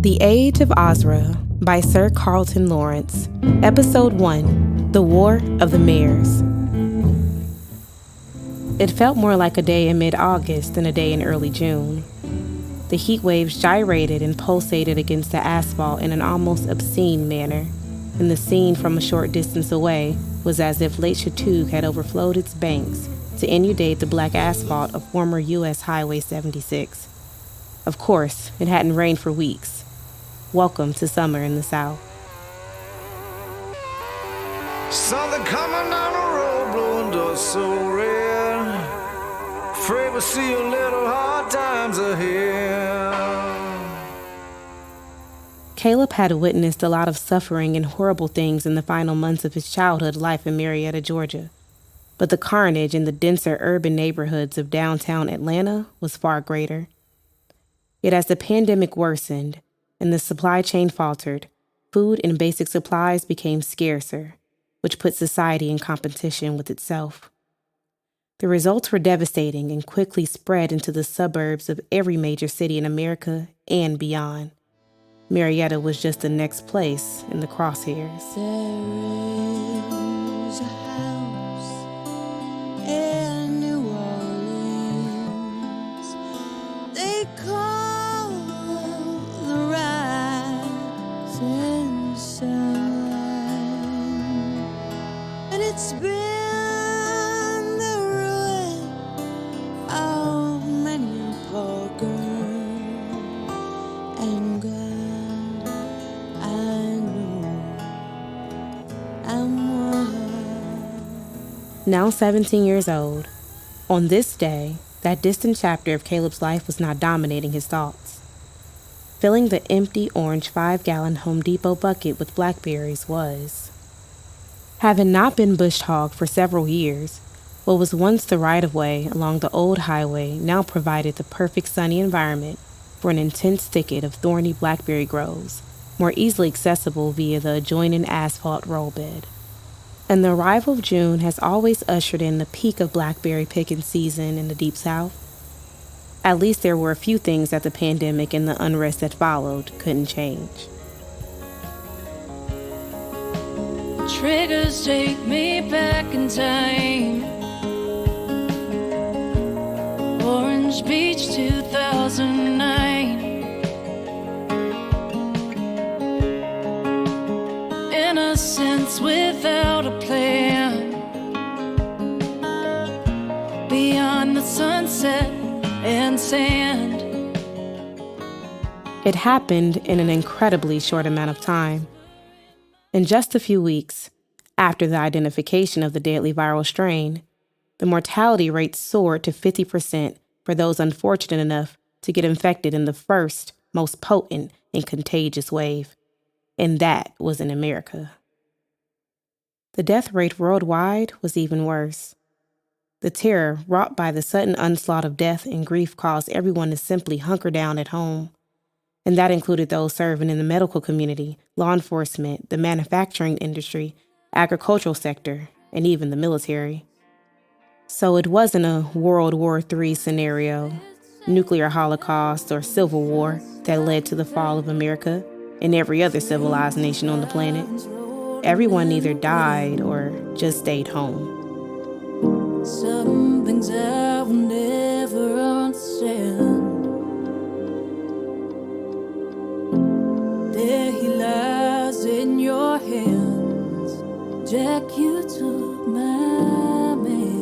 The Age of Ausra by Sir Carlton Lawrence. Episode 1, The War of the Mares. It felt more like a day in mid-August than a day in early June. The heat waves gyrated and pulsated against the asphalt in an almost obscene manner, and the scene from a short distance away was as if Lake Chautauqua had overflowed its banks to inundate the black asphalt of former U.S. Highway 76. Of course, it hadn't rained for weeks. Welcome to summer in the South. Something coming down the road, blowing dust so red. Afraid we'll see a little hard times ahead. Caleb had witnessed a lot of suffering and horrible things in the final months of his childhood life in Marietta, Georgia. But the carnage in the denser urban neighborhoods of downtown Atlanta was far greater. Yet as the pandemic worsened and the supply chain faltered, food and basic supplies became scarcer, which put society in competition with itself. The results were devastating and quickly spread into the suburbs of every major city in America and beyond. Marietta was just the next place in the crosshairs. There is a house in New Orleans they call the rising sun, and it's been the ruin of many a poor girl and God, I know I'm one. Now 17 years old, on this day, that distant chapter of Caleb's life was now dominating his thoughts. Filling the empty orange 5-gallon Home Depot bucket with blackberries was. Having not been bush-hogged for several years, what was once the right-of-way along the old highway now provided the perfect sunny environment for an intense thicket of thorny blackberry groves, more easily accessible via the adjoining asphalt rollbed. And the arrival of June has always ushered in the peak of blackberry picking season in the Deep South. At least there were a few things that the pandemic and the unrest that followed couldn't change. Triggers take me back in time. Orange Beach 2009. Innocence without a plan. Beyond the sunset and sand. It happened in an incredibly short amount of time. In just a few weeks, after the identification of the deadly viral strain, the mortality rate soared to 50% for those unfortunate enough to get infected in the first, most potent and contagious wave. And that was in America. The death rate worldwide was even worse. The terror wrought by the sudden onslaught of death and grief caused everyone to simply hunker down at home. And that included those serving in the medical community, law enforcement, the manufacturing industry, agricultural sector, and even the military. So it wasn't a World War III scenario, nuclear holocaust, or civil war that led to the fall of America and every other civilized nation on the planet. Everyone either died or just stayed home. Some things I will never understand. There he lies in your hands. Jack, you took my man.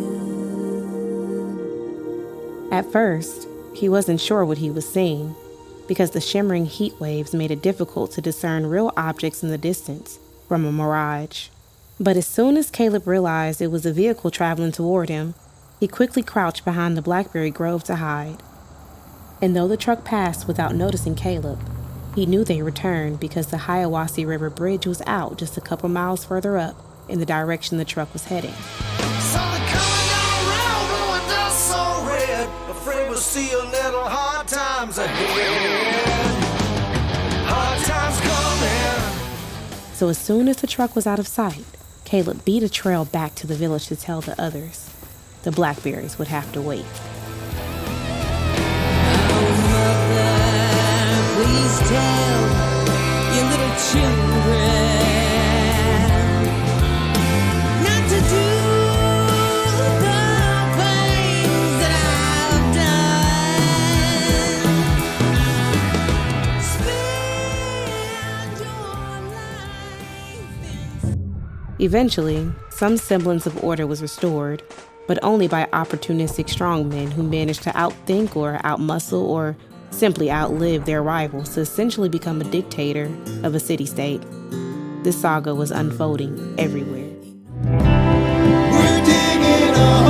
At first, he wasn't sure what he was seeing, because the shimmering heat waves made it difficult to discern real objects in the distance from a mirage. But as soon as Caleb realized it was a vehicle traveling toward him, he quickly crouched behind the blackberry grove to hide. And though the truck passed without noticing Caleb, he knew they returned because the Hiawassee River Bridge was out just a couple miles further up in the direction the truck was heading. Something coming down the road, blowing dust so red. Afraid we'll see a little hard times ahead. Hard times coming. So as soon as the truck was out of sight, Caleb beat a trail back to the village to tell the others the blackberries would have to wait. Oh, mother, please tell children not to do the things that I've done. Spend your life in Eventually, some semblance of order was restored, but only by opportunistic strongmen who managed to outthink or outmuscle or simply outlive their rivals to essentially become a dictator of a city-state. This saga was unfolding everywhere. We're digging a